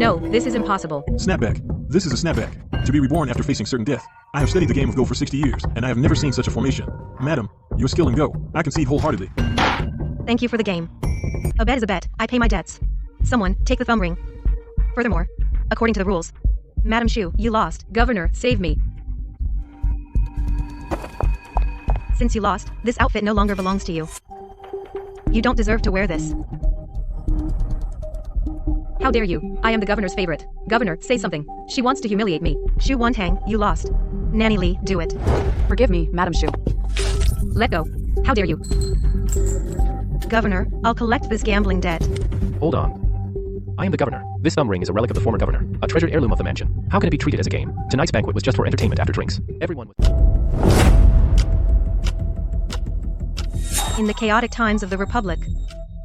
No, this is impossible. Snapback. This is a snapback. To be reborn after facing certain death. I have studied the game of Go for 60 years, and I have never seen such a formation. Madam, your skill in Go, I concede wholeheartedly. Thank you for the game. A bet is a bet. I pay my debts. Someone, take the thumb ring. Furthermore, according to the rules, Madam Shu, you lost. Governor, save me. Since you lost, this outfit no longer belongs to you. You don't deserve to wear this. How dare you? I am the governor's favorite. Governor, say something. She wants to humiliate me. Shu Wantang, you lost. Nanny Lee, do it. Forgive me, Madam Shu. Let go. How dare you? Governor, I'll collect this gambling debt. Hold on. I am the governor. This thumb ring is a relic of the former governor, a treasured heirloom of the mansion. How can it be treated as a game? Tonight's banquet was just for entertainment after drinks. Everyone was... In the chaotic times of the Republic,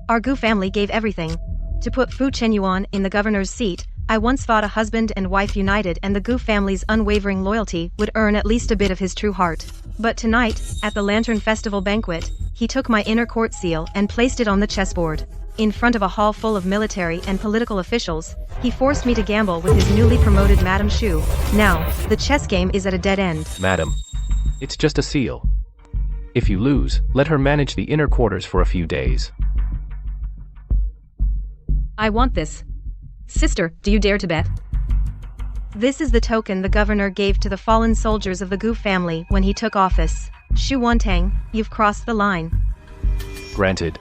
our Gu family gave everything. To put Fu Chenyuan in the governor's seat, I once thought a husband and wife united and the Gu family's unwavering loyalty would earn at least a bit of his true heart. But tonight, at the Lantern Festival banquet, he took my inner court seal and placed it on the chessboard. In front of a hall full of military and political officials, he forced me to gamble with his newly promoted Madam Shu. Now, the chess game is at a dead end. Madam, it's just a seal. If you lose, let her manage the inner quarters for a few days. I want this. Sister, do you dare to bet? This is the token the governor gave to the fallen soldiers of the Gu family when he took office. Shu Wantang, you've crossed the line. Granted.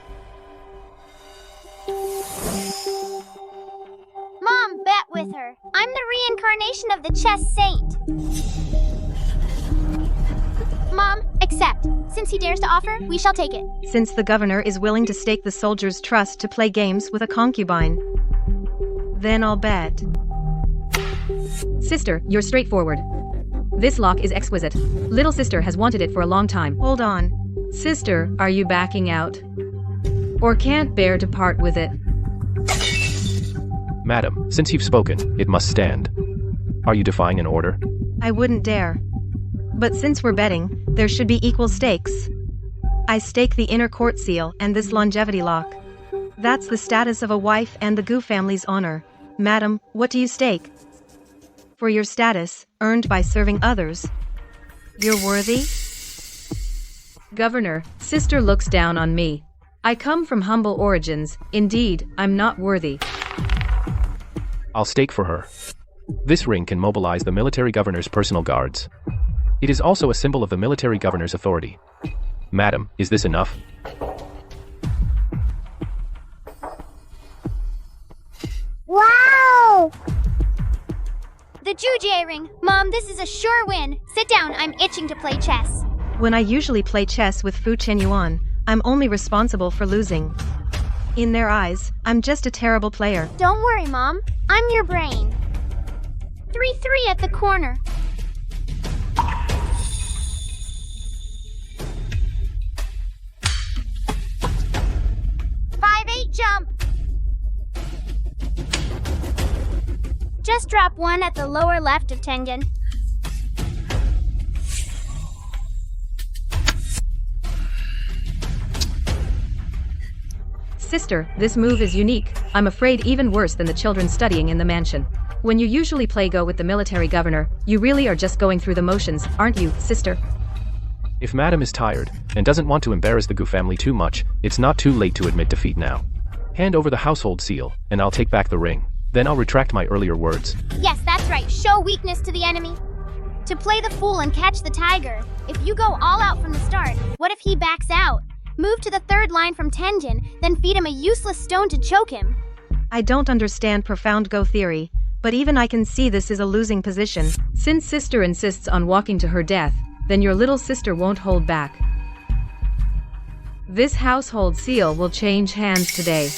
Mom, bet with her. I'm the reincarnation of the chess saint. Mom, accept. Since he dares to offer, we shall take it. Since the governor is willing to stake the soldiers' trust to play games with a concubine, then I'll bet. Sister, you're straightforward. This lock is exquisite. Little sister has wanted it for a long time. Hold on. Sister, are you backing out? Or can't bear to part with it? Madam, since you've spoken, it must stand. Are you defying an order? I wouldn't dare. But since we're betting, there should be equal stakes. I stake the inner court seal and this longevity lock. That's the status of a wife and the Gu family's honor. Madam, what do you stake? For your status, earned by serving others. You're worthy? Governor, sister looks down on me. I come from humble origins. Indeed, I'm not worthy. I'll stake for her. This ring can mobilize the military governor's personal guards. It is also a symbol of the military governor's authority. Madam, is this enough? Wow! The Jujie ring. Mom, this is a sure win. Sit down, I'm itching to play chess. When I usually play chess with Fu Chenyuan, I'm only responsible for losing. In their eyes, I'm just a terrible player. Don't worry, Mom. I'm your brain. 3-3 at the corner. 5-8 jump. Just drop one at the lower left of Tengen. Sister, this move is unique. I'm afraid even worse than the children studying in the mansion. When you usually play Go with the military governor, you really are just going through the motions, aren't you, sister? If Madam is tired and doesn't want to embarrass the Gu family too much, it's not too late to admit defeat now. Hand over the household seal, and I'll take back the ring. Then I'll retract my earlier words. Yes, that's right. Show weakness to the enemy. To play the fool and catch the tiger. If you go all out from the start, what if he backs out? Move to the third line from Tengen, then feed him a useless stone to choke him. I don't understand profound Go theory, but even I can see this is a losing position. Since sister insists on walking to her death, then your little sister won't hold back. This household seal will change hands today.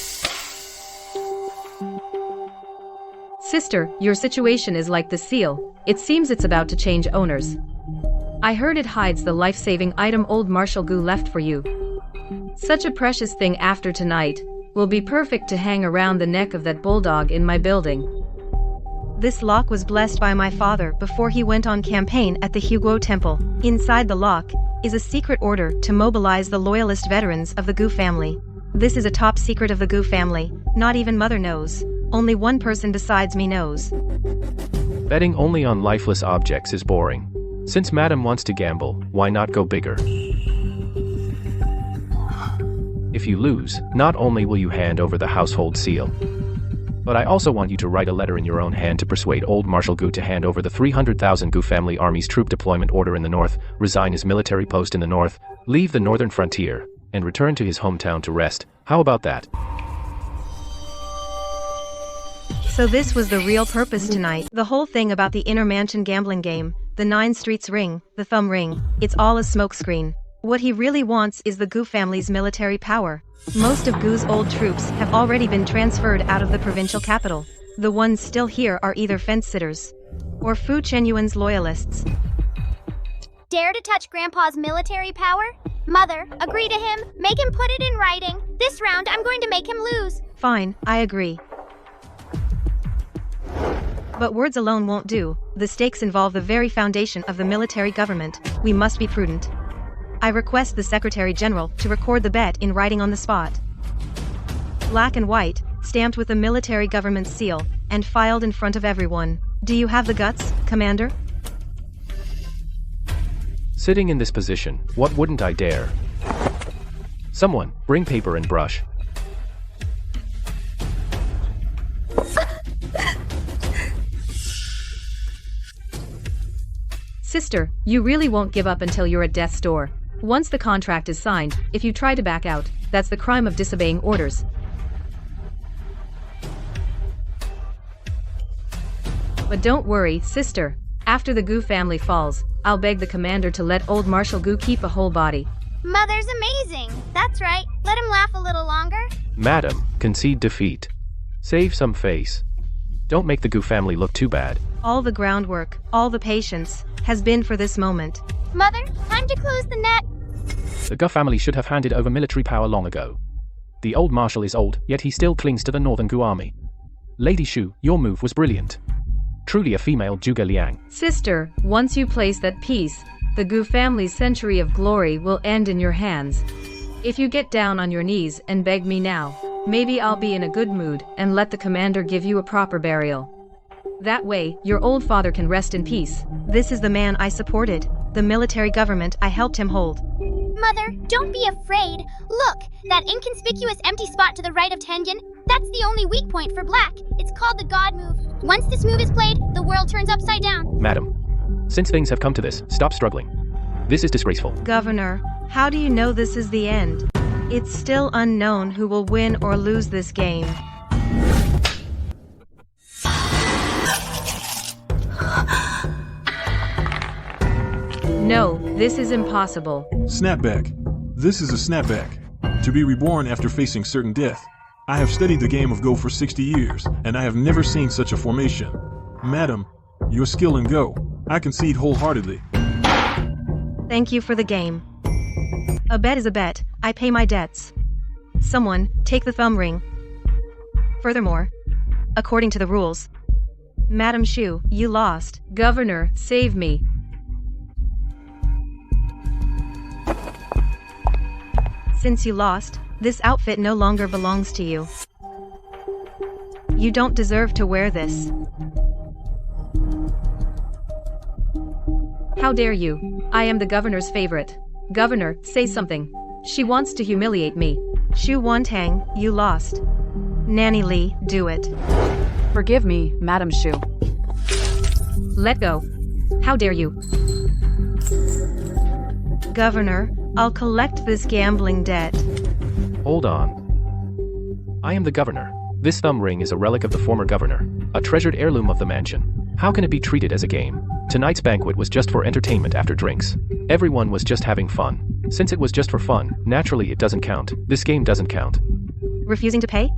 Sister, your situation is like the seal. It seems it's about to change owners. I heard it hides the life-saving item old Marshal Gu left for you. Such a precious thing after tonight will be perfect to hang around the neck of that bulldog in my building. This lock was blessed by my father before he went on campaign at the Huguo Temple. Inside the lock is a secret order to mobilize the loyalist veterans of the Gu family. This is a top secret of the Gu family. Not even mother knows. Only one person besides me knows. Betting only on lifeless objects is boring. Since Madam wants to gamble, why not go bigger? If you lose, not only will you hand over the household seal, but I also want you to write a letter in your own hand to persuade old Marshal Gu to hand over the 300,000 Gu family army's troop deployment order in the north, resign his military post in the north, leave the northern frontier, and return to his hometown to rest. How about that? So this was the real purpose tonight. The whole thing about the inner mansion gambling game, the 9 streets ring, the thumb ring, it's all a smokescreen. What he really wants is the Gu family's military power. Most of Gu's old troops have already been transferred out of the provincial capital. The ones still here are either fence-sitters or Fu Chenyuan's loyalists. Dare to touch Grandpa's military power? Mother, agree to him. Make him put it in writing. This round, I'm going to make him lose. Fine, I agree. But words alone won't do. The stakes involve the very foundation of the military government. We must be prudent. I request the Secretary General to record the bet in writing on the spot. Black and white, stamped with the military government seal, and filed in front of everyone. Do you have the guts, Commander? Sitting in this position, what wouldn't I dare? Someone, bring paper and brush. Sister, you really won't give up until you're at death's door. Once the contract is signed, if you try to back out, that's the crime of disobeying orders. But don't worry, sister. After the Gu family falls, I'll beg the commander to let old Marshal Gu keep a whole body. Mother's amazing. That's right. Let him laugh a little longer. Madam, concede defeat. Save some face. Don't make the Gu family look too bad. All the groundwork, all the patience, has been for this moment. Mother, time to close the net. The Gu family should have handed over military power long ago. The old marshal is old, yet he still clings to the northern Gu army. Lady Shu, your move was brilliant. Truly a female Zhuge Liang. Sister, once you place that piece, the Gu family's century of glory will end in your hands. If you get down on your knees and beg me now, maybe I'll be in a good mood and let the commander give you a proper burial. That way, your old father can rest in peace. This is the man I supported, the military government I helped him hold. Mother, don't be afraid. Look, that inconspicuous empty spot to the right of Tenjin, that's the only weak point for Black. It's called the God move. Once this move is played, the world turns upside down. Madam, since things have come to this, stop struggling. This is disgraceful. Governor, how do you know this is the end? It's still unknown who will win or lose this game. No, this is impossible. Snapback. This is a snapback. To be reborn after facing certain death. I have studied the game of Go for 60 years, and I have never seen such a formation. Madam, your skill in Go, I concede wholeheartedly. Thank you for the game. A bet is a bet. I pay my debts. Someone, take the thumb ring. Furthermore, according to the rules, Madam Shu, you lost. Governor, save me. Since you lost, this outfit no longer belongs to you. You don't deserve to wear this. How dare you? I am the governor's favorite. Governor, say something. She wants to humiliate me. Shu Wantang, you lost. Nanny Li, do it. Forgive me, Madam Shu. Let go. How dare you? Governor, I'll collect this gambling debt. Hold on. I am the governor. This thumb ring is a relic of the former governor, a treasured heirloom of the mansion. How can it be treated as a game? Tonight's banquet was just for entertainment after drinks. Everyone was just having fun. Since it was just for fun, naturally it doesn't count. This game doesn't count. Refusing to pay?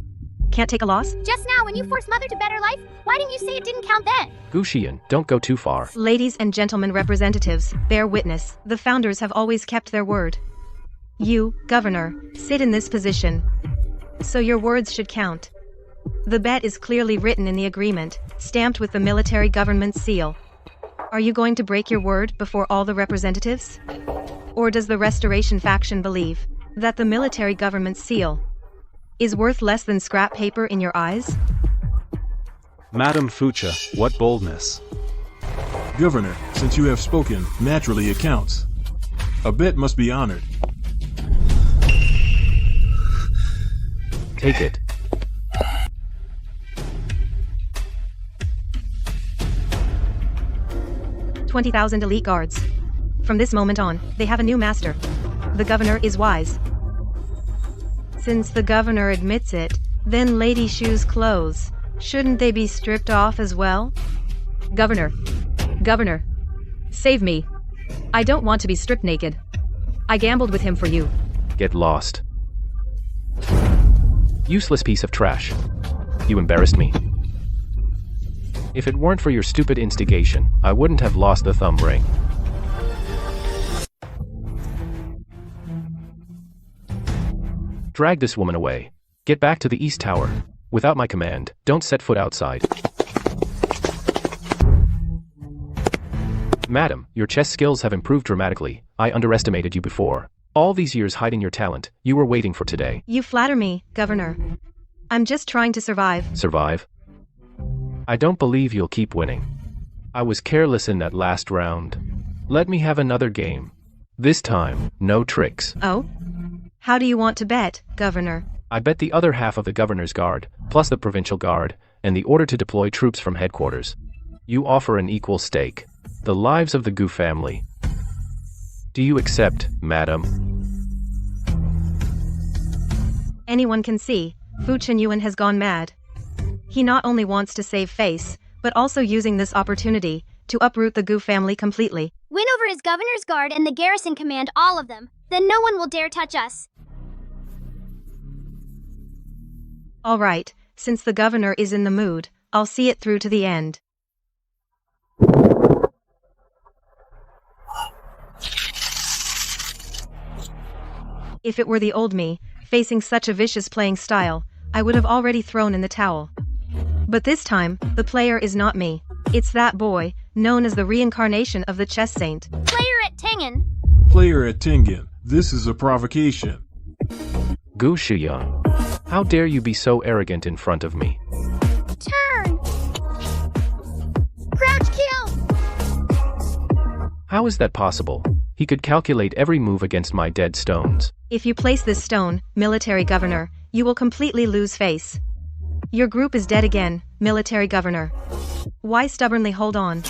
Can't take a loss? Just now, when you forced Mother to better life, why didn't you say it didn't count then? Gu Xian, don't go too far. Ladies and gentlemen representatives, bear witness. The founders have always kept their word. You, Governor, sit in this position. So your words should count. The bet is clearly written in the agreement, stamped with the military government seal. Are you going to break your word before all the representatives? Or does the Restoration faction believe that the military government seal is worth less than scrap paper in your eyes? Madam Fucha, what boldness. Governor, since you have spoken, naturally it counts. A bet must be honored. Take it. $20,000 elite guards. From this moment on, they have a new master. The governor is wise. Since the governor admits it, then Lady Shu's clothes, shouldn't they be stripped off as well? Governor. Governor. Save me. I don't want to be stripped naked. I gambled with him for you. Get lost. Useless piece of trash. You embarrassed me. If it weren't for your stupid instigation, I wouldn't have lost the thumb ring. Drag this woman away. Get back to the East Tower. Without my command, don't set foot outside. Madam, your chess skills have improved dramatically. I underestimated you before. All these years hiding your talent, you were waiting for today. You flatter me, Governor. I'm just trying to survive. Survive? I don't believe you'll keep winning. I was careless in that last round. Let me have another game. This time, no tricks. Oh? How do you want to bet, Governor? I bet the other half of the governor's guard, plus the provincial guard, and the order to deploy troops from headquarters. You offer an equal stake. The lives of the Gu family. Do you accept, madam? Anyone can see, Fu Chenyuan has gone mad. He not only wants to save face, but also using this opportunity to uproot the Gu family completely. Win over his governor's guard and the garrison command, all of them. Then no one will dare touch us. All right, since the governor is in the mood, I'll see it through to the end. If it were the old me, facing such a vicious playing style, I would have already thrown in the towel. But this time, the player is not me. It's that boy, known as the reincarnation of the chess saint. Player at Tengen. Player at Tengen, this is a provocation. Gu Shiyang, how dare you be so arrogant in front of me? Turn. Crouch kill. How is that possible? He could calculate every move against my dead stones. If you place this stone, military governor, you will completely lose face. Your group is dead again, military governor. Why stubbornly hold on?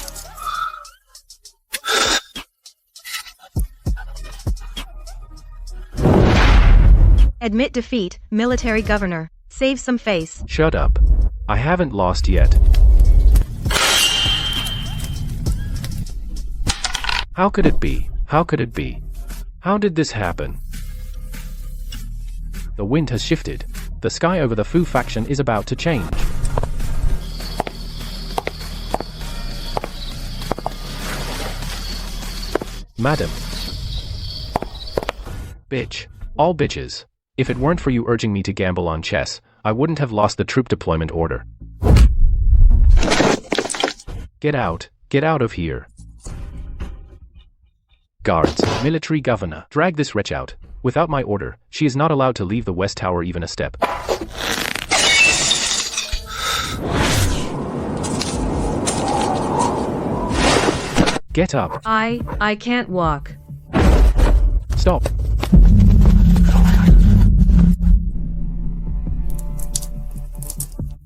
Admit defeat, military governor. Save some face. Shut up. I haven't lost yet. How could it be? How could it be? How did this happen? The wind has shifted. The sky over the Fu faction is about to change. Madam. Bitch. All bitches. If it weren't for you urging me to gamble on chess, I wouldn't have lost the troop deployment order. Get out. Get out of here. Guards, military governor, drag this wretch out. Without my order, she is not allowed to leave the West Tower even a step. Get up. I can't walk. Stop.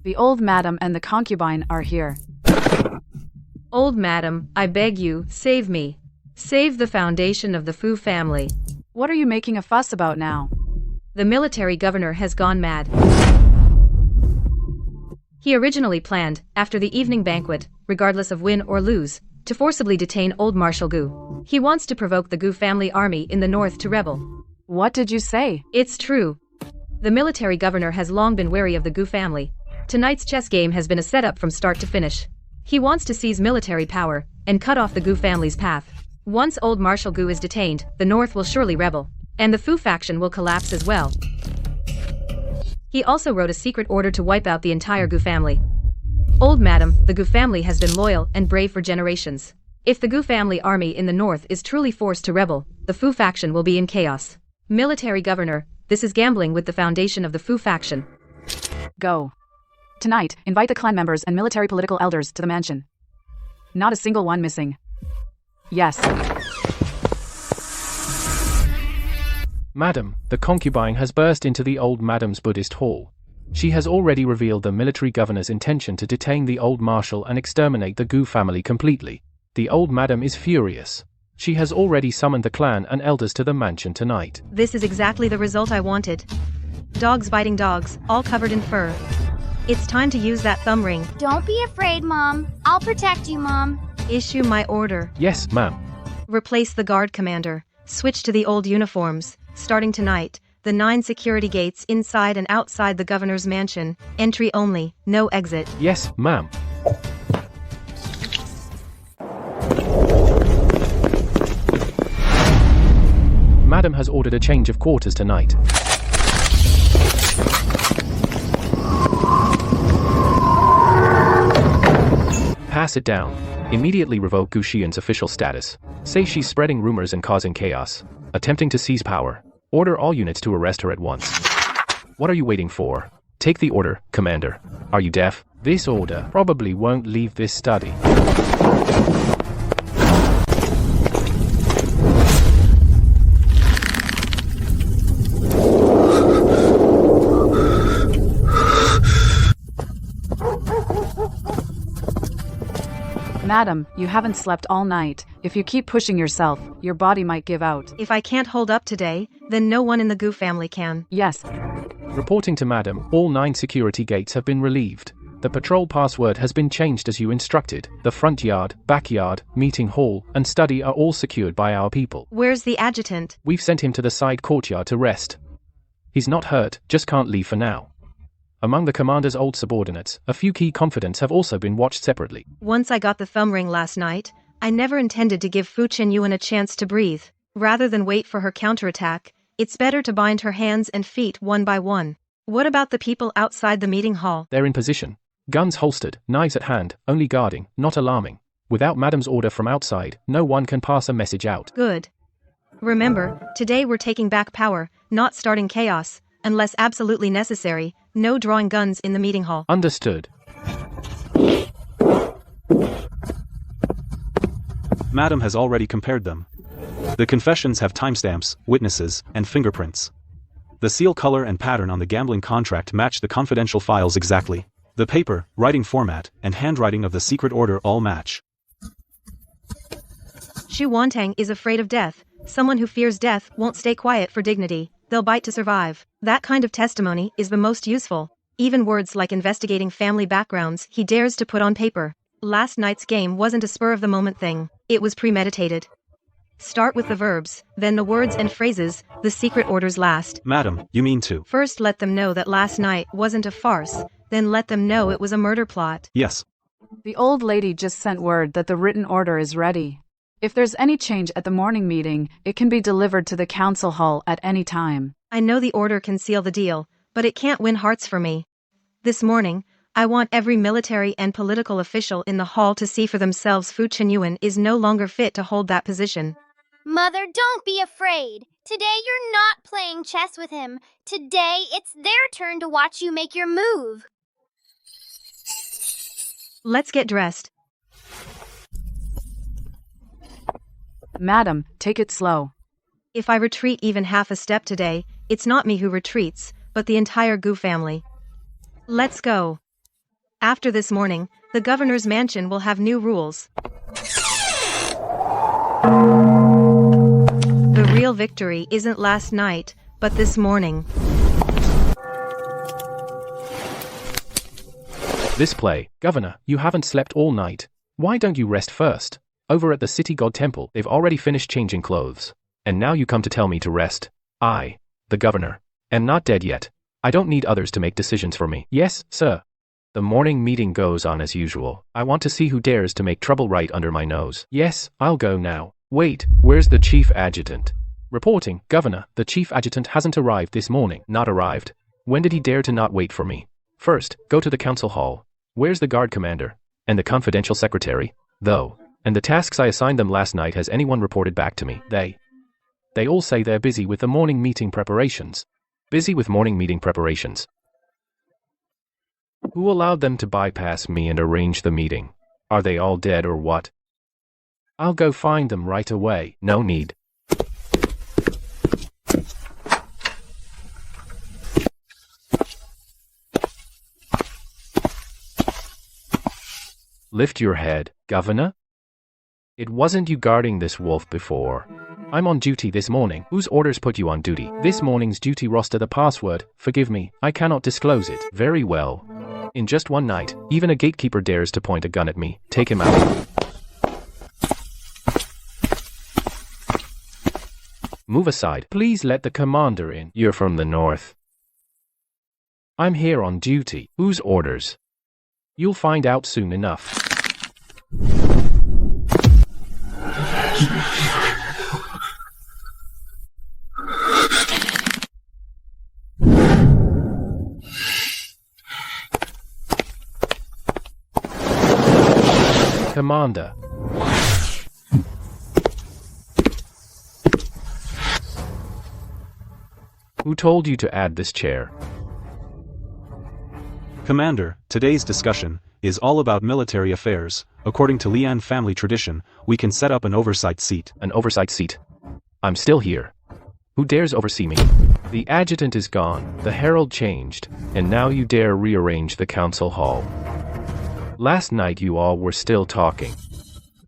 The old madam and the concubine are here. Old madam, I beg you, save me. Save the foundation of the Fu family. What are you making a fuss about now? The military governor has gone mad. He originally planned, after the evening banquet, regardless of win or lose, to forcibly detain old Marshal Gu. He wants to provoke the Gu family army in the north to rebel. What did you say? It's true. The military governor has long been wary of the Gu family. Tonight's chess game has been a setup from start to finish. He wants to seize military power and cut off the Gu family's path. Once old Marshal Gu is detained, the north will surely rebel, and the Fu faction will collapse as well. He also wrote a secret order to wipe out the entire Gu family. Old madam, the Gu family has been loyal and brave for generations. If the Gu family army in the north is truly forced to rebel, the Fu faction will be in chaos. Military governor, this is gambling with the foundation of the Fu faction. Go. Tonight, invite the clan members and military political elders to the mansion. Not a single one missing. Yes. Madam, the concubine has burst into the old madam's Buddhist hall. She has already revealed the military governor's intention to detain the old marshal and exterminate the Gu family completely. The old madam is furious. She has already summoned the clan and elders to the mansion tonight. This is exactly the result I wanted. Dogs biting dogs, all covered in fur. It's time to use that thumb ring. Don't be afraid, Mom. I'll protect you, Mom. Issue my order. Yes, ma'am. Replace the guard commander. Switch to the old uniforms. Starting tonight, the 9 security gates inside and outside the governor's mansion. Entry only, no exit. Yes, ma'am. Madam has ordered a change of quarters tonight. Pass it down. Immediately revoke Gu Xian's official status. Say she's spreading rumors and causing chaos. Attempting to seize power. Order all units to arrest her at once. What are you waiting for? Take the order, Commander. Are you deaf? This order probably won't leave this study. Madam, you haven't slept all night. If you keep pushing yourself, your body might give out. If I can't hold up today, then no one in the Gu family can. Yes. Reporting to Madam, all 9 security gates have been relieved. The patrol password has been changed as you instructed. The front yard, backyard, meeting hall, and study are all secured by our people. Where's the adjutant? We've sent him to the side courtyard to rest. He's not hurt, just can't leave for now. Among the commander's old subordinates, a few key confidants have also been watched separately. Once I got the thumb ring last night, I never intended to give Fu Qinyuan a chance to breathe. Rather than wait for her counterattack, it's better to bind her hands and feet one by one. What about the people outside the meeting hall? They're in position. Guns holstered, knives at hand, only guarding, not alarming. Without Madam's order from outside, no one can pass a message out. Good. Remember, today we're taking back power, not starting chaos. Unless absolutely necessary, no drawing guns in the meeting hall. Understood. Madam has already compared them. The confessions have timestamps, witnesses, and fingerprints. The seal color and pattern on the gambling contract match the confidential files exactly. The paper, writing format, and handwriting of the secret order all match. Xu Wantang is afraid of death. Someone who fears death won't stay quiet for dignity. They'll bite to survive. That kind of testimony is the most useful. Even words like investigating family backgrounds he dares to put on paper. Last night's game wasn't a spur-of-the-moment thing. It was premeditated. Start with the verbs, then the words and phrases, the secret orders last. Madam, you mean to? First let them know that last night wasn't a farce, then let them know it was a murder plot. Yes. The old lady just sent word that the written order is ready. If there's any change at the morning meeting, it can be delivered to the council hall at any time. I know the order can seal the deal, but it can't win hearts for me. This morning, I want every military and political official in the hall to see for themselves Fu Qinyuan is no longer fit to hold that position. Mother, don't be afraid. Today you're not playing chess with him. Today it's their turn to watch you make your move. Let's get dressed. Madam, take it slow. If I retreat even half a step today, it's not me who retreats, but the entire Gu family. Let's go. After this morning, the governor's mansion will have new rules. The real victory isn't last night, but this morning. This play, Governor, you haven't slept all night. Why don't you rest first? Over at the city god temple, they've already finished changing clothes. And now you come to tell me to rest. I, the governor, am not dead yet. I don't need others to make decisions for me. Yes, sir. The morning meeting goes on as usual. I want to see who dares to make trouble right under my nose. Yes, I'll go now. Wait, where's the chief adjutant? Reporting, Governor, the chief adjutant hasn't arrived this morning. Not arrived? When did he dare to not wait for me? First, go to the council hall. Where's the guard commander? And the confidential secretary? Though. And the tasks I assigned them last night, has anyone reported back to me? They all say they're busy with the morning meeting preparations. Busy with morning meeting preparations. Who allowed them to bypass me and arrange the meeting? Are they all dead or what? I'll go find them right away. No need. Lift your head, Governor. It wasn't you guarding this wolf before. I'm on duty this morning. Whose orders put you on duty? This morning's duty roster. The password. Forgive me, I cannot disclose it. Very well. In just one night, even a gatekeeper dares to point a gun at me. Take him out. Move aside. Please let the commander in. You're from the north. I'm here on duty. Whose orders? You'll find out soon enough. Commander. Who told you to add this chair? Commander, today's discussion is all about military affairs. According to Lian family tradition, we can set up an oversight seat. An oversight seat? I'm still here. Who dares oversee me? The adjutant is gone, the herald changed, and now you dare rearrange the council hall. Last night you all were still talking.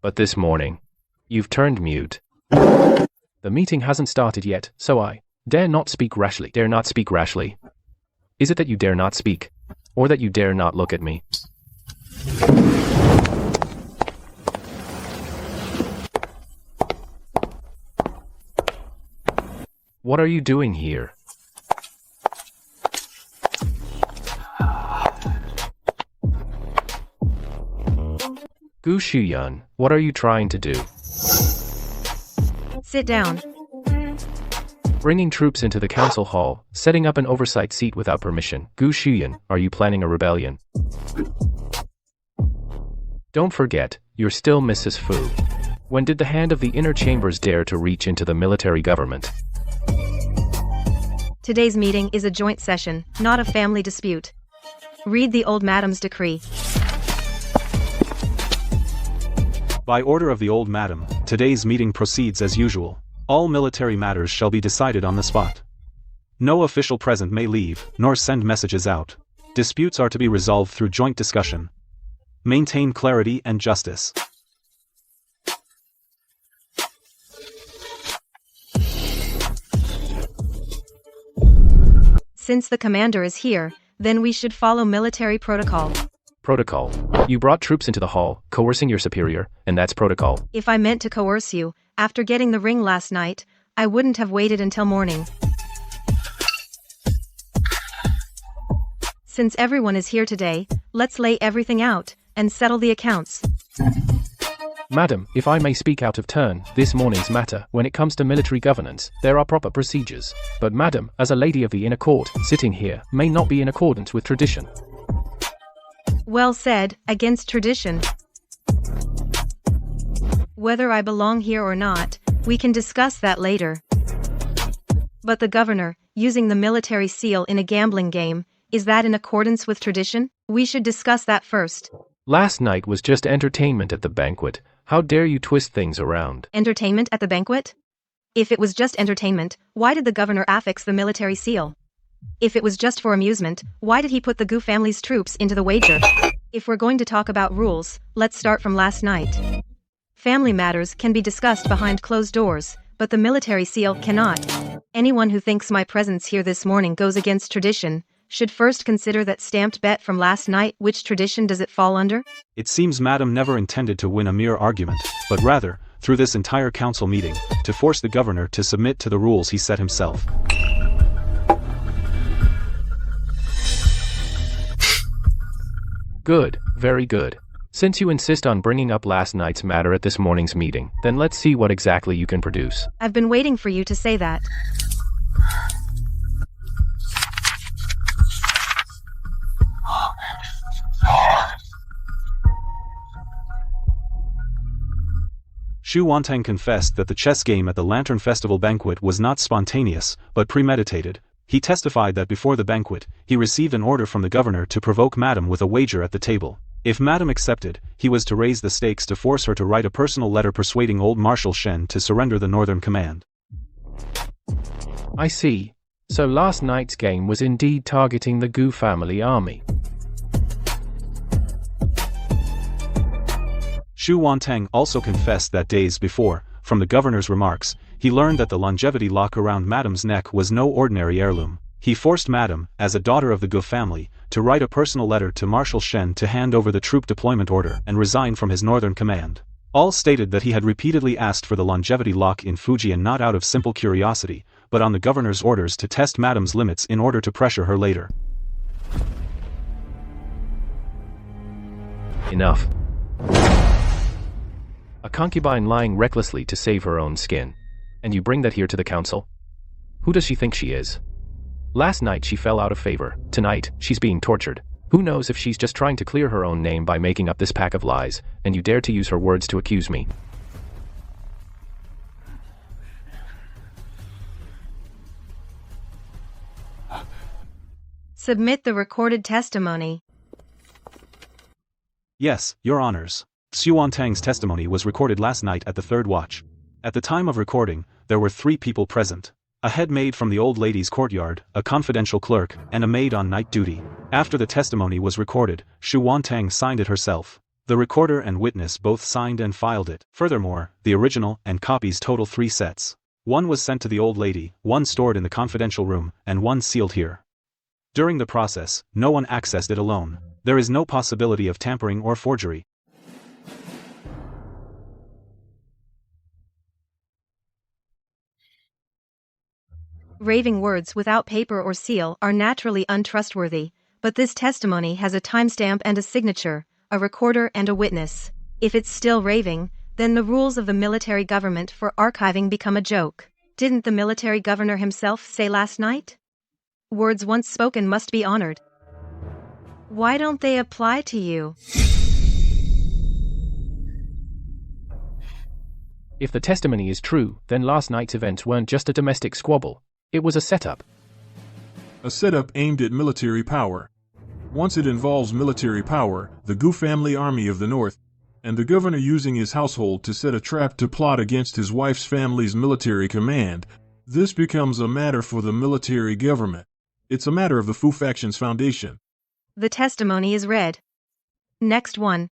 But this morning, you've turned mute. The meeting hasn't started yet, so I dare not speak rashly. Dare not speak rashly. Is it that you dare not speak? Or that you dare not look at me? What are you doing here? Gu Shuyun, what are you trying to do? Sit down. Bringing troops into the council hall, setting up an oversight seat without permission. Gu Shuyun, are you planning a rebellion? Don't forget, you're still Mrs. Fu. When did the hand of the inner chambers dare to reach into the military government? Today's meeting is a joint session, not a family dispute. Read the old madam's decree. By order of the old madam, today's meeting proceeds as usual. All military matters shall be decided on the spot. No official present may leave, nor send messages out. Disputes are to be resolved through joint discussion. Maintain clarity and justice. Since the commander is here, then we should follow military protocol. Protocol. You brought troops into the hall, coercing your superior, and that's protocol. If I meant to coerce you, after getting the ring last night, I wouldn't have waited until morning. Since everyone is here today, let's lay everything out, and settle the accounts. Madam, if I may speak out of turn, this morning's matter, when it comes to military governance, there are proper procedures. But madam, as a lady of the inner court, sitting here, may not be in accordance with tradition. Well said, against tradition. Whether I belong here or not, we can discuss that later. But the governor, using the military seal in a gambling game, is that in accordance with tradition? We should discuss that first. Last night was just entertainment at the banquet. How dare you twist things around? Entertainment at the banquet? If it was just entertainment, why did the governor affix the military seal? If it was just for amusement, why did he put the Gu family's troops into the wager? If we're going to talk about rules, let's start from last night. Family matters can be discussed behind closed doors, but the military seal cannot. Anyone who thinks my presence here this morning goes against tradition should first consider that stamped bet from last night. Which tradition does it fall under? It seems Madam never intended to win a mere argument, but rather, through this entire council meeting, to force the governor to submit to the rules he set himself. Good, very good. Since you insist on bringing up last night's matter at this morning's meeting, then let's see what exactly you can produce. I've been waiting for you to say that. Shu Wantang confessed that the chess game at the Lantern Festival banquet was not spontaneous, but premeditated. He testified that before the banquet, he received an order from the governor to provoke Madam with a wager at the table. If Madam accepted, he was to raise the stakes to force her to write a personal letter persuading old Marshal Shen to surrender the Northern Command. I see. So last night's game was indeed targeting the Gu family army. Xu Wantang also confessed that days before, from the governor's remarks, he learned that the longevity lock around Madam's neck was no ordinary heirloom. He forced Madam, as a daughter of the Gu family, to write a personal letter to Marshal Shen to hand over the troop deployment order and resign from his northern command. All stated that he had repeatedly asked for the longevity lock in Fujian not out of simple curiosity, but on the governor's orders to test Madam's limits in order to pressure her later. Enough. A concubine lying recklessly to save her own skin. And you bring that here to the council? Who does she think she is? Last night she fell out of favor. Tonight, she's being tortured. Who knows if she's just trying to clear her own name by making up this pack of lies, and you dare to use her words to accuse me. Submit the recorded testimony. Yes, Your Honors. Xu Wantang's testimony was recorded last night at the third watch. At the time of recording, there were 3 people present. A head maid from the old lady's courtyard, a confidential clerk, and a maid on night duty. After the testimony was recorded, Xu Wantang signed it herself. The recorder and witness both signed and filed it. Furthermore, the original and copies total 3 sets. 1 was sent to the old lady, 1 stored in the confidential room, and 1 sealed here. During the process, no one accessed it alone. There is no possibility of tampering or forgery. Raving words without paper or seal are naturally untrustworthy, but this testimony has a timestamp and a signature, a recorder and a witness. If it's still raving, then the rules of the military government for archiving become a joke. Didn't the military governor himself say last night? Words once spoken must be honored. Why don't they apply to you? If the testimony is true, then last night's events weren't just a domestic squabble. It was a setup. A setup aimed at military power. Once it involves military power, the Gu family army of the north, and the governor using his household to set a trap to plot against his wife's family's military command, this becomes a matter for the military government. It's a matter of the Fu faction's foundation. The testimony is read. Next one.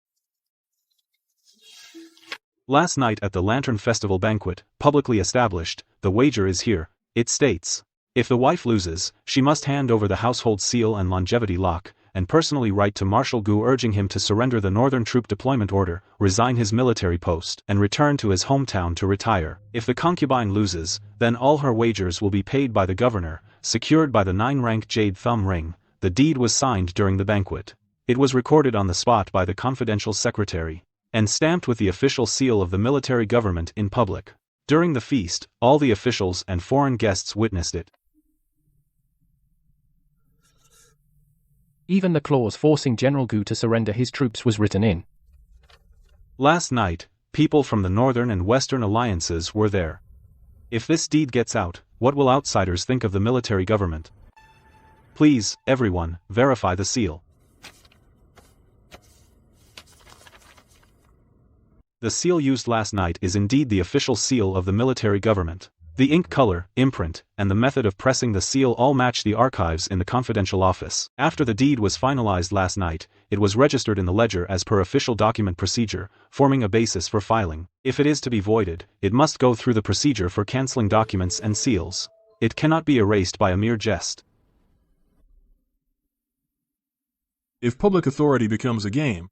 Last night at the Lantern Festival banquet, publicly established, the wager is here. It states, if the wife loses, she must hand over the household seal and longevity lock, and personally write to Marshal Gu urging him to surrender the northern troop deployment order, resign his military post, and return to his hometown to retire. If the concubine loses, then all her wagers will be paid by the governor, secured by the 9-rank jade thumb ring. The deed was signed during the banquet. It was recorded on the spot by the confidential secretary, and stamped with the official seal of the military government in public. During the feast, all the officials and foreign guests witnessed it. Even the clause forcing General Gu to surrender his troops was written in. Last night, people from the northern and western alliances were there. If this deed gets out, what will outsiders think of the military government? Please, everyone, verify the seal. The seal used last night is indeed the official seal of the military government. The ink color, imprint, and the method of pressing the seal all match the archives in the confidential office. After the deed was finalized last night, it was registered in the ledger as per official document procedure, forming a basis for filing. If it is to be voided, it must go through the procedure for cancelling documents and seals. It cannot be erased by a mere jest. If public authority becomes a game,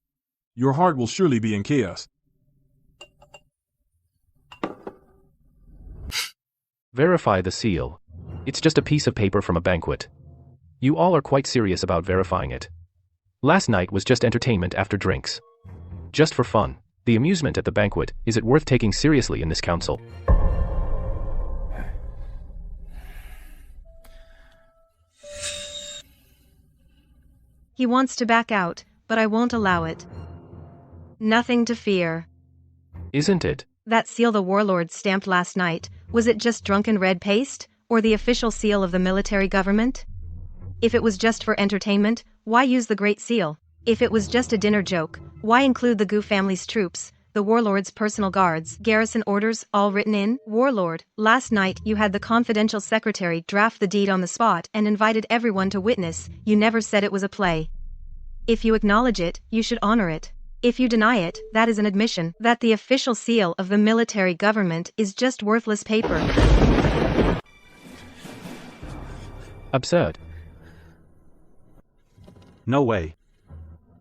your heart will surely be in chaos. Verify the seal. It's just a piece of paper from a banquet. You all are quite serious about verifying it. Last night was just entertainment after drinks. Just for fun. The amusement at the banquet, is it worth taking seriously in this council? He wants to back out, but I won't allow it. Nothing to fear. Isn't it? That seal the warlord stamped last night, was it just drunken red paste, or the official seal of the military government? If it was just for entertainment, why use the Great Seal? If it was just a dinner joke, why include the Gu family's troops, the warlord's personal guards, garrison orders, all written in? Warlord, last night you had the confidential secretary draft the deed on the spot and invited everyone to witness. You never said it was a play. If you acknowledge it, you should honor it. If you deny it, that is an admission that the official seal of the military government is just worthless paper. Absurd. No way.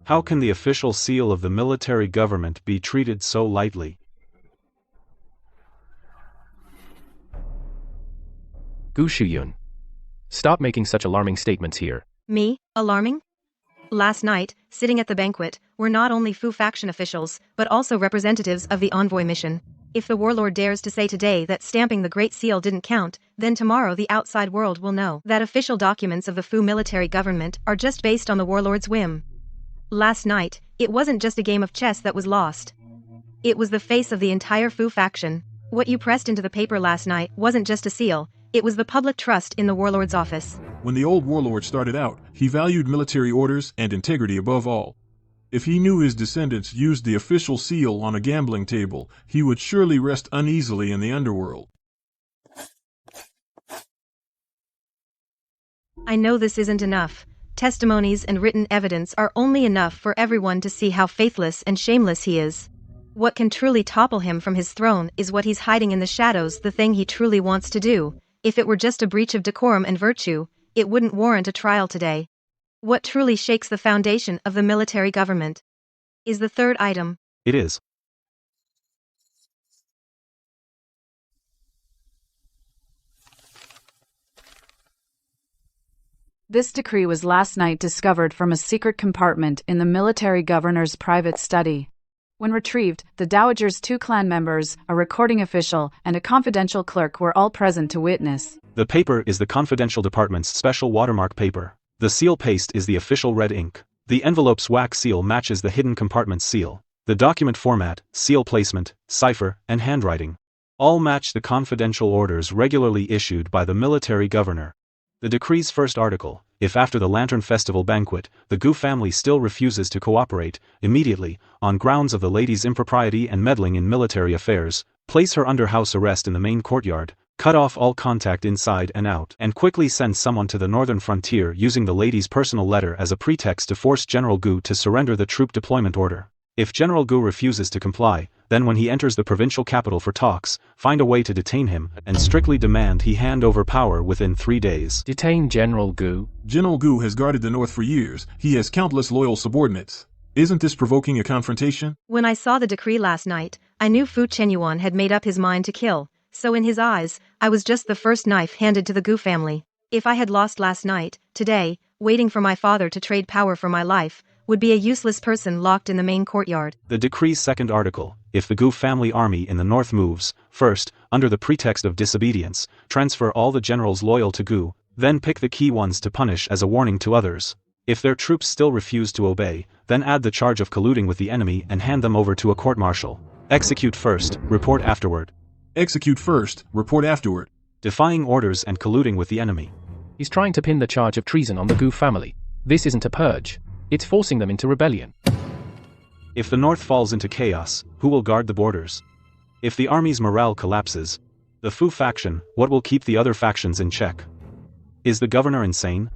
How can the official seal of the military government be treated so lightly? Gu Shuyun. Stop making such alarming statements here. Me? Alarming? Last night, sitting at the banquet, were not only Fu faction officials, but also representatives of the envoy mission. If the warlord dares to say today that stamping the Great Seal didn't count, then tomorrow the outside world will know that official documents of the Fu military government are just based on the warlord's whim. Last night, it wasn't just a game of chess that was lost. It was the face of the entire Fu faction. What you pressed into the paper last night wasn't just a seal, it was the public trust in the warlord's office. When the old warlord started out, he valued military orders and integrity above all. If he knew his descendants used the official seal on a gambling table, he would surely rest uneasily in the underworld. I know this isn't enough. Testimonies and written evidence are only enough for everyone to see how faithless and shameless he is. What can truly topple him from his throne is what he's hiding in the shadows, the thing he truly wants to do. If it were just a breach of decorum and virtue, it wouldn't warrant a trial today. What truly shakes the foundation of the military government is the third item. It is. This decree was last night discovered from a secret compartment in the military governor's private study. When retrieved, the Dowager's 2 clan members, a recording official, and a confidential clerk were all present to witness. The paper is the confidential department's special watermark paper. The seal paste is the official red ink. The envelope's wax seal matches the hidden compartment's seal. The document format, seal placement, cipher, and handwriting all match the confidential orders regularly issued by the military governor. The decree's first article: if after the Lantern Festival banquet, the Gu family still refuses to cooperate, immediately, on grounds of the lady's impropriety and meddling in military affairs, place her under house arrest in the main courtyard, cut off all contact inside and out, and quickly send someone to the northern frontier using the lady's personal letter as a pretext to force General Gu to surrender the troop deployment order. If General Gu refuses to comply, then when he enters the provincial capital for talks, find a way to detain him, and strictly demand he hand over power within 3 days. Detain General Gu? General Gu has guarded the north for years. He has countless loyal subordinates. Isn't this provoking a confrontation? When I saw the decree last night, I knew Fu Chenyuan had made up his mind to kill, so in his eyes, I was just the first knife handed to the Gu family. If I had lost last night, today, waiting for my father to trade power for my life, would be a useless person locked in the main courtyard. The decree's second article: if the Gu family army in the north moves, first, under the pretext of disobedience, transfer all the generals loyal to Gu, then pick the key ones to punish as a warning to others. If their troops still refuse to obey, then add the charge of colluding with the enemy and hand them over to a court-martial. Execute first, report afterward. Execute first, report afterward. Defying orders and colluding with the enemy. He's trying to pin the charge of treason on the Gu family. This isn't a purge. It's forcing them into rebellion. If the north falls into chaos, who will guard the borders? If the army's morale collapses, the Fu faction, what will keep the other factions in check? Is the governor insane?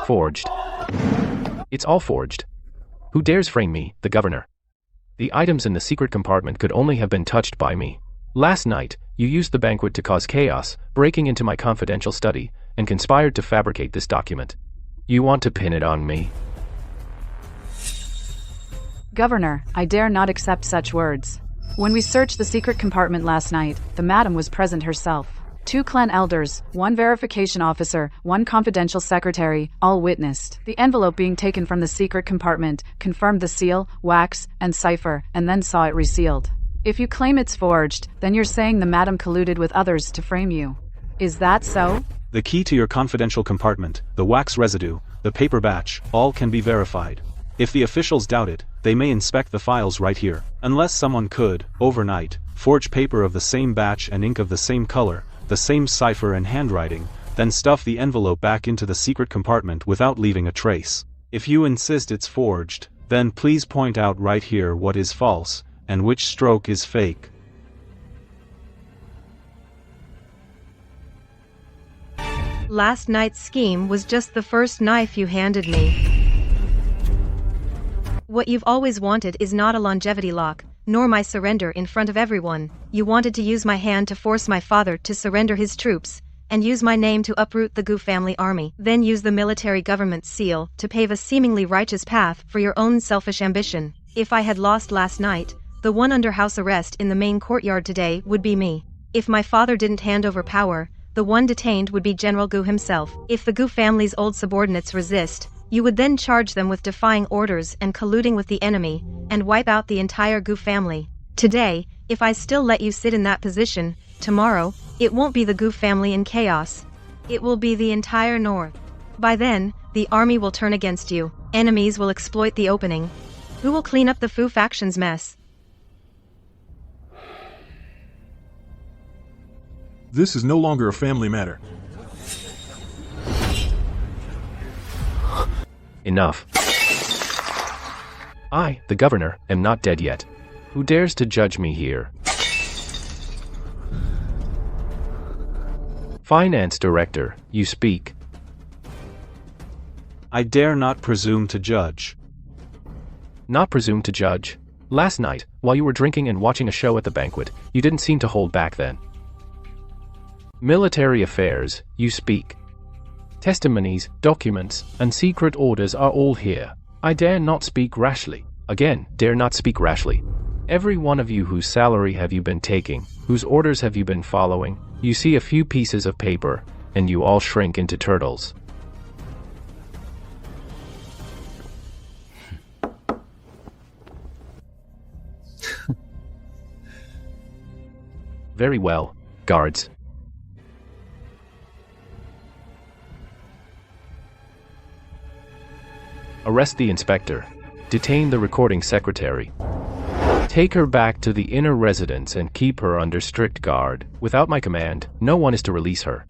Forged. It's all forged. Who dares frame me, the governor? The items in the secret compartment could only have been touched by me. Last night, you used the banquet to cause chaos, breaking into my confidential study, and conspired to fabricate this document. You want to pin it on me? Governor, I dare not accept such words. When we searched the secret compartment last night, the madam was present herself. 2 clan elders, 1 verification officer, 1 confidential secretary, all witnessed. The envelope being taken from the secret compartment, confirmed the seal, wax, and cipher, and then saw it resealed. If you claim it's forged, then you're saying the madam colluded with others to frame you. Is that so? The key to your confidential compartment, the wax residue, the paper batch, all can be verified. If the officials doubt it, they may inspect the files right here. Unless someone could, overnight, forge paper of the same batch and ink of the same color, the same cipher and handwriting, then stuff the envelope back into the secret compartment without leaving a trace. If you insist it's forged, then please point out right here what is false, and which stroke is fake. Last night's scheme was just the first knife you handed me. What you've always wanted is not a longevity lock, nor my surrender in front of everyone. You wanted to use my hand to force my father to surrender his troops, and use my name to uproot the Gu family army, then use the military government seal to pave a seemingly righteous path for your own selfish ambition. If I had lost last night, the one under house arrest in the main courtyard today would be me. If my father didn't hand over power, the one detained would be General Gu himself. If the Gu family's old subordinates resist, you would then charge them with defying orders and colluding with the enemy, and wipe out the entire Gu family. Today, if I still let you sit in that position, tomorrow, it won't be the Gu family in chaos. It will be the entire North. By then, the army will turn against you. Enemies will exploit the opening. Who will clean up the Fu faction's mess? This is no longer a family matter. Enough. I, the governor, am not dead yet. Who dares to judge me here? Finance Director, you speak. I dare not presume to judge. Not presume to judge? Last night, while you were drinking and watching a show at the banquet, you didn't seem to hold back then. Military affairs, you speak. Testimonies, documents, and secret orders are all here. I dare not speak rashly. Again, dare not speak rashly. Every one of you whose salary have you been taking, whose orders have you been following, you see a few pieces of paper, and you all shrink into turtles. Very well, guards. Arrest the inspector. Detain the recording secretary. Take her back to the inner residence and keep her under strict guard. Without my command, no one is to release her.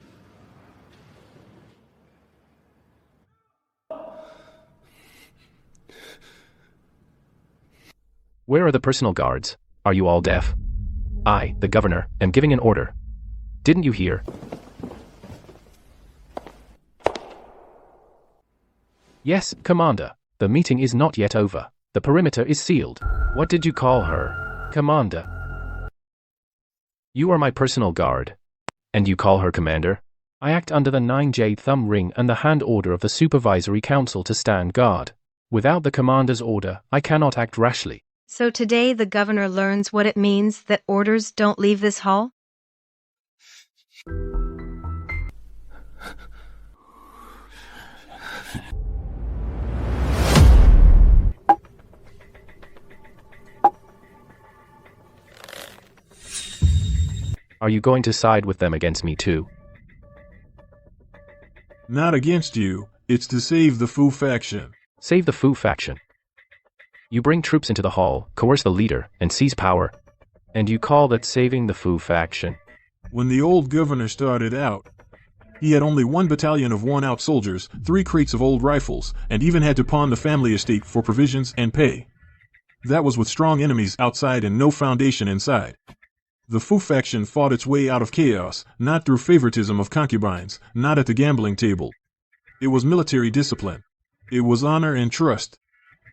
Where are the personal guards? Are you all deaf? I, the governor, am giving an order. Didn't you hear? Yes, Commander. The meeting is not yet over. The perimeter is sealed. What did you call her, Commander? You are my personal guard. And you call her Commander? I act under the 9J thumb ring and the hand order of the Supervisory Council to stand guard. Without the Commander's order, I cannot act rashly. So today the governor learns what it means that orders don't leave this hall? Are you going to side with them against me too? Not against you, it's to save the Fu faction. Save the Fu faction. You bring troops into the hall, coerce the leader, and seize power. And you call that saving the Fu faction? When the old governor started out, he had only 1 battalion of worn-out soldiers, 3 crates of old rifles, and even had to pawn the family estate for provisions and pay. That was with strong enemies outside and no foundation inside. The Fu faction fought its way out of chaos, not through favoritism of concubines, not at the gambling table. It was military discipline. It was honor and trust.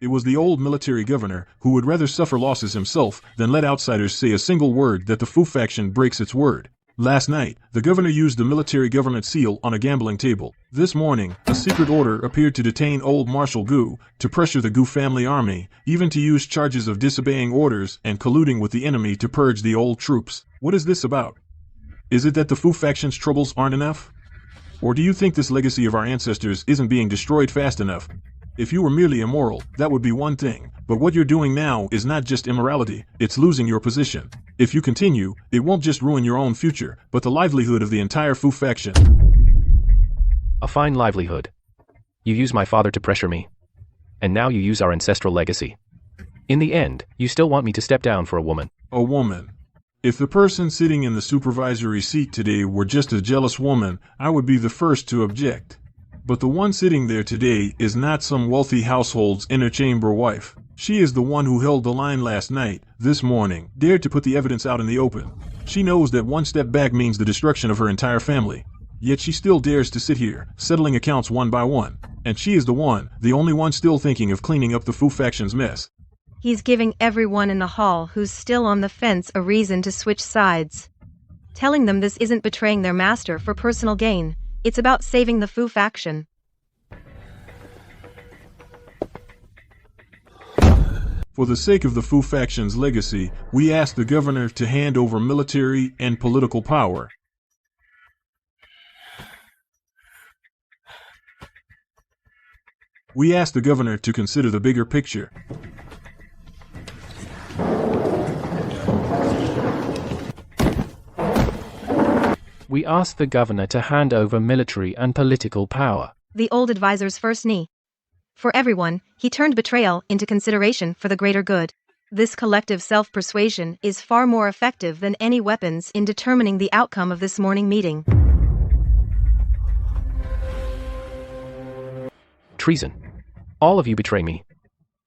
It was the old military governor who would rather suffer losses himself than let outsiders say a single word that the Fu faction breaks its word. Last night, the governor used the military government seal on a gambling table. This morning, a secret order appeared to detain old Marshal Gu, to pressure the Gu family army, even to use charges of disobeying orders and colluding with the enemy to purge the old troops. What is this about? Is it that the Fu faction's troubles aren't enough? Or do you think this legacy of our ancestors isn't being destroyed fast enough? If you were merely immoral, that would be one thing, but what you're doing now is not just immorality, it's losing your position. If you continue, it won't just ruin your own future, but the livelihood of the entire Fu faction. A fine livelihood. You use my father to pressure me. And now you use our ancestral legacy. In the end, you still want me to step down for a woman. A woman. If the person sitting in the supervisory seat today were just a jealous woman, I would be the first to object. But the one sitting there today is not some wealthy household's inner chamber wife. She is the one who held the line last night, this morning, dared to put the evidence out in the open. She knows that one step back means the destruction of her entire family. Yet she still dares to sit here, settling accounts one by one. And she is the only one still thinking of cleaning up the Fu faction's mess. He's giving everyone in the hall who's still on the fence a reason to switch sides. Telling them this isn't betraying their master for personal gain, it's about saving the Fu faction. For the sake of the Fu faction's legacy, we ask the governor to hand over military and political power. We ask the governor to consider the bigger picture. We ask the governor to hand over military and political power. The old advisor's first knee. For everyone, he turned betrayal into consideration for the greater good. This collective self-persuasion is far more effective than any weapons in determining the outcome of this morning meeting. Treason. All of you betray me.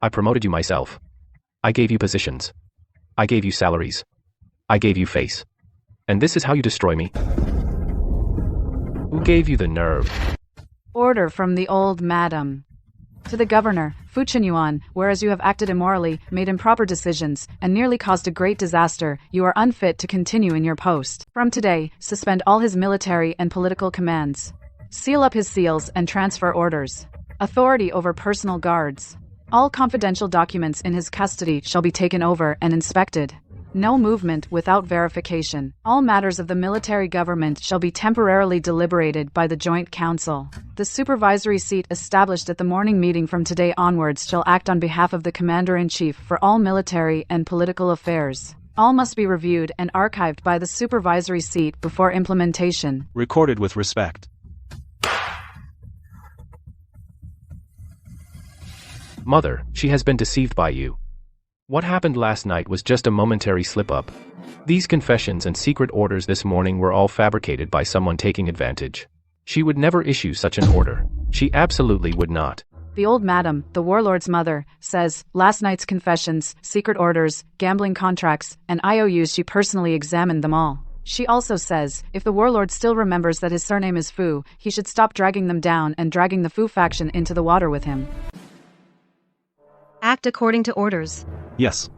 I promoted you myself. I gave you positions. I gave you salaries. I gave you face. And this is how you destroy me? Who gave you the nerve? Order from the old madam. To the governor, Fu Qinyuan, whereas you have acted immorally, made improper decisions, and nearly caused a great disaster, you are unfit to continue in your post. From today, suspend all his military and political commands. Seal up his seals and transfer orders. Authority over personal guards. All confidential documents in his custody shall be taken over and inspected. No movement without verification. All matters of the military government shall be temporarily deliberated by the Joint Council. The supervisory seat established at the morning meeting from today onwards shall act on behalf of the Commander-in-Chief for all military and political affairs. All must be reviewed and archived by the supervisory seat before implementation. Recorded with respect. Mother, she has been deceived by you. What happened last night was just a momentary slip-up. These confessions and secret orders this morning were all fabricated by someone taking advantage. She would never issue such an order. She absolutely would not. The old madam, the warlord's mother, says, last night's confessions, secret orders, gambling contracts, and IOUs, she personally examined them all. She also says, if the warlord still remembers that his surname is Fu, he should stop dragging them down and dragging the Fu faction into the water with him. Act according to orders. Yes.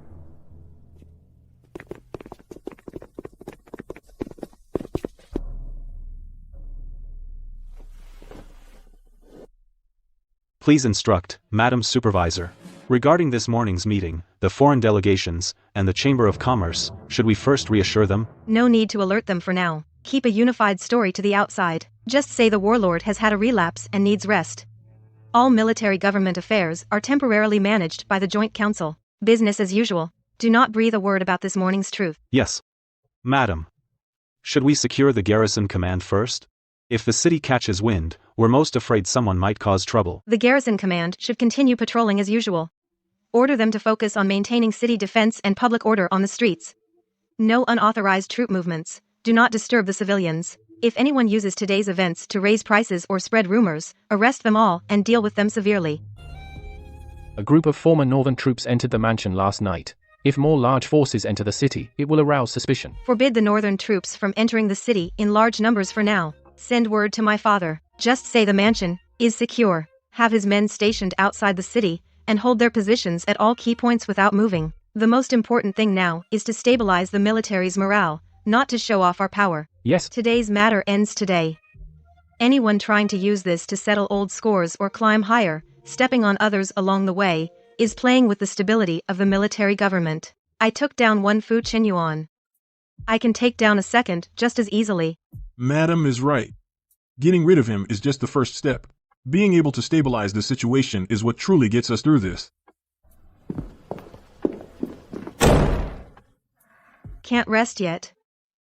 Please instruct, Madam Supervisor. Regarding this morning's meeting, the foreign delegations, and the Chamber of Commerce, should we first reassure them? No need to alert them for now. Keep a unified story to the outside. Just say the warlord has had a relapse and needs rest. All military government affairs are temporarily managed by the Joint Council. Business as usual. Do not breathe a word about this morning's truth. Yes. Madam. Should we secure the garrison command first? If the city catches wind, we're most afraid someone might cause trouble. The garrison command should continue patrolling as usual. Order them to focus on maintaining city defense and public order on the streets. No unauthorized troop movements. Do not disturb the civilians. If anyone uses today's events to raise prices or spread rumors, arrest them all and deal with them severely. A group of former northern troops entered the mansion last night. If more large forces enter the city, it will arouse suspicion. Forbid the northern troops from entering the city in large numbers for now. Send word to my father. Just say the mansion is secure. Have his men stationed outside the city and hold their positions at all key points without moving. The most important thing now is to stabilize the military's morale, not to show off our power. Yes. Today's matter ends today. Anyone trying to use this to settle old scores or climb higher, stepping on others along the way, is playing with the stability of the military government. I took down one Fu Qinyuan. I can take down a second just as easily. Madam is right. Getting rid of him is just the first step. Being able to stabilize the situation is what truly gets us through this. Can't rest yet.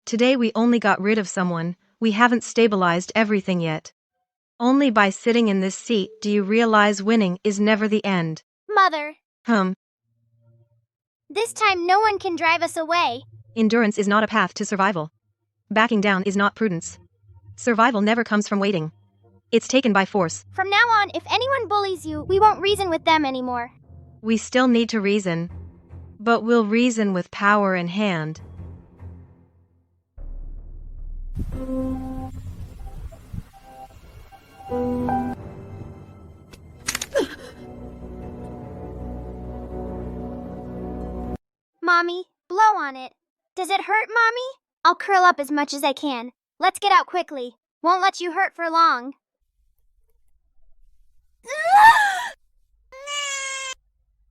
Today we only got rid of someone, we haven't stabilized everything yet. Only by sitting in this seat do you realize winning is never the end. Mother. This time no one can drive us away. Endurance is not a path to survival. Backing down is not prudence. Survival never comes from waiting. It's taken by force. From now on, if anyone bullies you, we won't reason with them anymore. We still need to reason, but we'll reason with power in hand. Mommy, blow on it. Does it hurt, Mommy? I'll curl up as much as I can. Let's get out quickly. Won't let you hurt for long.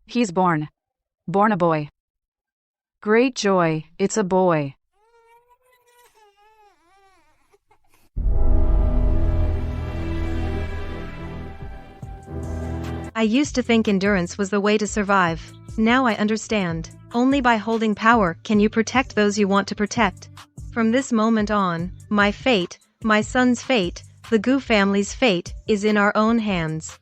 He's born. Born a boy. Great joy, it's a boy. I used to think endurance was the way to survive. Now I understand. Only by holding power can you protect those you want to protect. From this moment on, my fate, my son's fate, the Gu family's fate, is in our own hands.